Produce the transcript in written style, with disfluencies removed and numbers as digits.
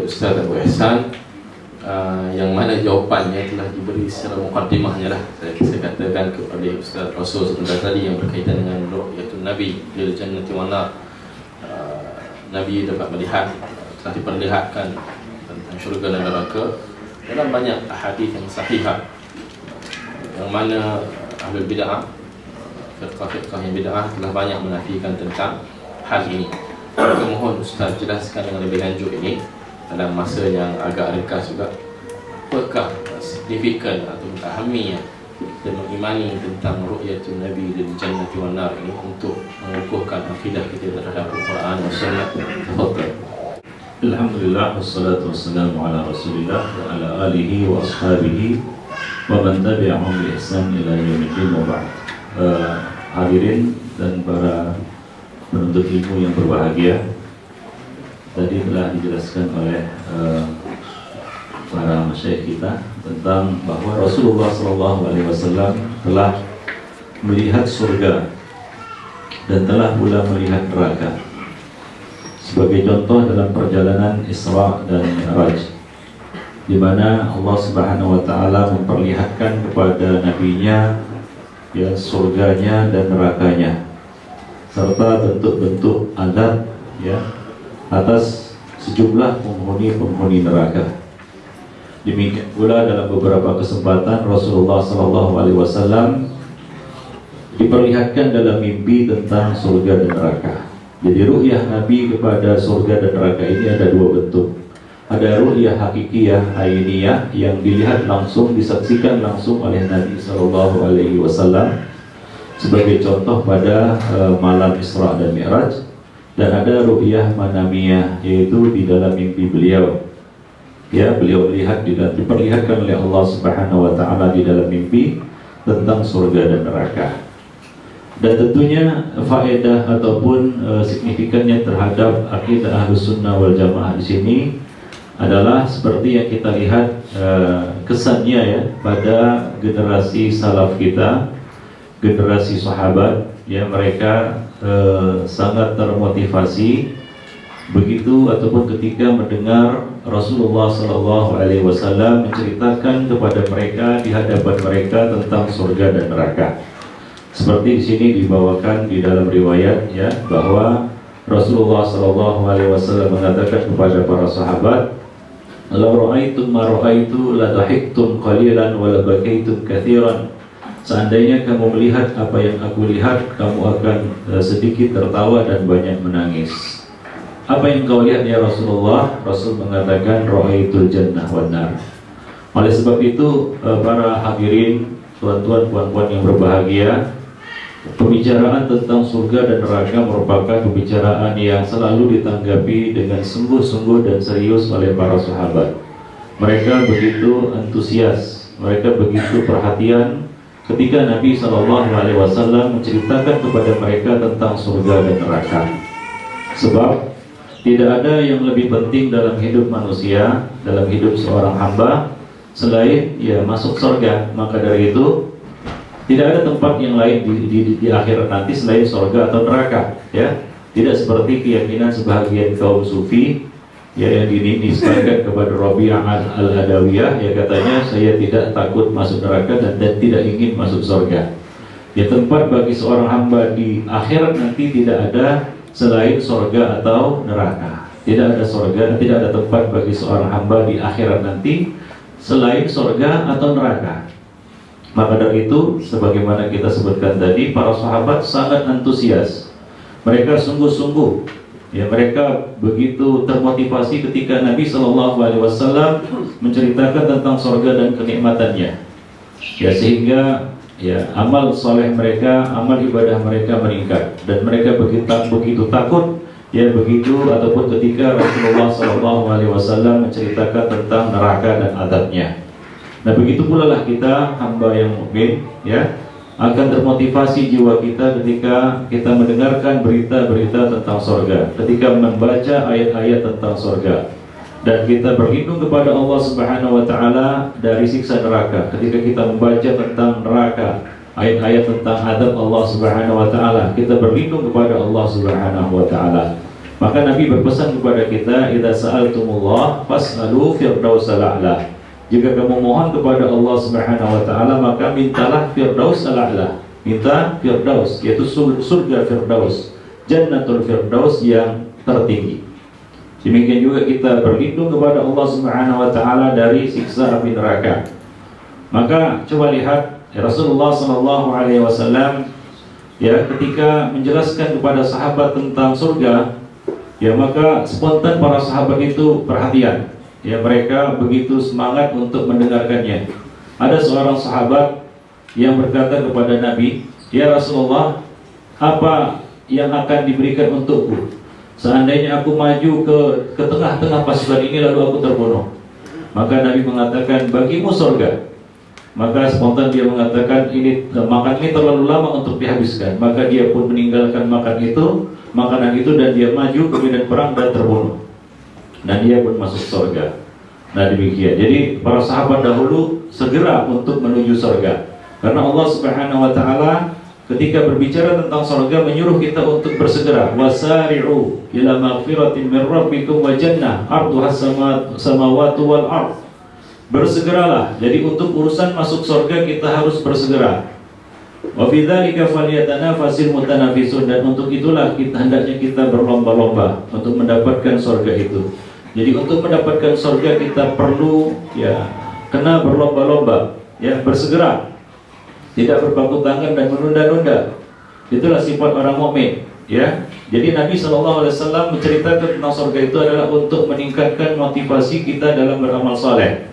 Ustaz Abu Ihsan, yang mana jawapannya telah diberi secara mukaddimahnya lah. Saya katakan kepada Ustaz Rasul sebentar tadi yang berkaitan dengan ru'yatul Nabi lil jannati wan nar. Nabi dapat melihat, telah diperlihatkan tentang syurga dan neraka dalam banyak hadis yang sahihah, yang mana ahlul bid'ah, firqah-firqah yang bid'ah telah banyak menafikan tentang hal ini. Maka mohon Ustaz jelaskan dengan lebih lanjut ini dalam masa yang agak ringkas juga, apakah signifikan atau memahami dan mengimani tentang ru'yatul Nabi lil jannati wan nar ini untuk mengukuhkan akidah kita terhadap Al-Quran dan Sunnah. Tafadhal. Alhamdulillah, wassalatu wassalamu ala Rasulillah wa ala alihi wa ashabihi wa man tabi'ahum bi ihsan ila yaumil wa ba'd. Hadirin dan para penuntut ilmu yang berbahagia, tadi telah dijelaskan oleh para masyayikh kita tentang bahwa Rasulullah SAW telah melihat surga dan telah pula melihat neraka. Sebagai contoh dalam perjalanan Isra dan Mi'raj, di mana Allah Subhanahu wa taala memperlihatkan kepada nabinya ya surganya dan nerakanya, serta bentuk-bentuk adab ya atas sejumlah penghuni neraka. Demikian pula dalam beberapa kesempatan Rasulullah SAW diperlihatkan dalam mimpi tentang surga dan neraka. Jadi ru'yah Nabi kepada surga dan neraka ini ada dua bentuk. Ada ru'yah hakikiyah ainiyah yang dilihat langsung, disaksikan langsung oleh Nabi SAW, sebagai contoh pada malam Isra dan Mi'raj. Dan ada ru'yah manamiyah, yaitu di dalam mimpi beliau. Ya, beliau melihat diperlihatkan oleh Allah Subhanahu wa taala di dalam mimpi tentang surga dan neraka. Dan tentunya faedah ataupun signifikannya terhadap akidah Ahlus Sunnah wal Jamaah di sini adalah seperti yang kita lihat kesannya ya pada generasi salaf kita, generasi sahabat ya, mereka sangat termotivasi begitu ataupun ketika mendengar Rasulullah SAW menceritakan kepada mereka di hadapan mereka tentang surga dan neraka. Seperti di sini dibawakan di dalam riwayat ya, bahwa Rasulullah SAW mengatakan kepada para sahabat, "Law ra'aitum ma ra'aitu la dhahiktum qalilan wa la bakaitum katsiran." Seandainya kamu melihat apa yang aku lihat, kamu akan sedikit tertawa dan banyak menangis. Apa yang kau lihat ya Rasulullah? Rasul mengatakan ra'aitul jannah wan nar. Oleh sebab itu para hadirin, tuan-tuan, puan-puan yang berbahagia, pembicaraan tentang surga dan neraka merupakan pembicaraan yang selalu ditanggapi dengan sungguh-sungguh dan serius oleh para sahabat. Mereka begitu antusias, mereka begitu perhatian ketika Nabi SAW menceritakan kepada mereka tentang surga dan neraka. Sebab tidak ada yang lebih penting dalam hidup manusia, dalam hidup seorang hamba, selain ya masuk surga. Maka dari itu tidak ada tempat yang lain di akhirat nanti selain surga atau neraka ya. Tidak seperti keyakinan sebahagian kaum sufi ya, yang dinisbahkan kepada Rabi'ah al-Adawiyah, ya katanya saya tidak takut masuk neraka dan tidak ingin masuk surga. Ya, tempat bagi seorang hamba di akhirat nanti tidak ada selain surga atau neraka. Tidak ada surga, tidak ada tempat bagi seorang hamba di akhirat nanti selain surga atau neraka. Maka dari itu, sebagaimana kita sebutkan tadi, para sahabat sangat antusias. Mereka sungguh-sungguh, ya, mereka begitu termotivasi ketika Nabi SAW menceritakan tentang surga dan kenikmatannya. Ya, sehingga ya amal soleh mereka, amal ibadah mereka meningkat, dan mereka begitu takut ya begitu ataupun ketika Rasulullah SAW menceritakan tentang neraka dan adabnya. Nah, begitu pula lah kita hamba yang mukmin ya akan termotivasi jiwa kita ketika kita mendengarkan berita-berita tentang surga, ketika membaca ayat-ayat tentang surga, dan kita berlindung kepada Allah Subhanahu wa taala dari siksa neraka. Ketika kita membaca tentang neraka, ayat-ayat tentang adab Allah Subhanahu wa taala, kita berlindung kepada Allah Subhanahu wa taala. Maka Nabi berpesan kepada kita, idza sa'altumullah fas'alu firdausal a'la. Jika kamu mohon kepada Allah Subhanahu wa taala, maka mintalah firdausal a'la. Minta firdaus, yaitu surga firdaus, jannatul firdaus yang tertinggi. Demikian juga kita berlindung kepada Allah Subhanahu wa taala dari siksa api neraka. Maka coba lihat Rasulullah sallallahu alaihi wasallam ya, ketika menjelaskan kepada sahabat tentang surga, ya maka spontan para sahabat itu perhatian. Ya, mereka begitu semangat untuk mendengarkannya. Ada seorang sahabat yang berkata kepada Nabi, "Ya Rasulullah, apa yang akan diberikan untukku seandainya aku maju ke tengah-tengah pasukan ini lalu aku terbunuh?" Maka Nabi mengatakan, "Bagimu surga." Maka spontan dia mengatakan, makan ini terlalu lama untuk dihabiskan. Maka dia pun meninggalkan makanan itu dan dia maju ke medan perang dan terbunuh. Dan dia pun masuk surga. Nah demikian. Jadi para sahabat dahulu segera untuk menuju surga. Karena Allah Subhanahu wa taala ketika berbicara tentang surga menyuruh kita untuk bersegera. Wasari'u ila maghfiratin min rabbikum wa jannah 'arduhas samawati wal ardh. Bersegeralah. Jadi untuk urusan masuk surga kita harus bersegera. Wa fi dzalika falyatanafasil mutanafisun, dan untuk itulah hendaknya kita berlomba-lomba untuk mendapatkan surga itu. Jadi untuk mendapatkan surga kita perlu kena berlomba-lomba, bersegera. Tidak berpangku tangan dan menunda-nunda. Itulah sifat orang mukmin, Jadi Nabi SAW menceritakan tentang surga itu adalah untuk meningkatkan motivasi kita dalam beramal saleh.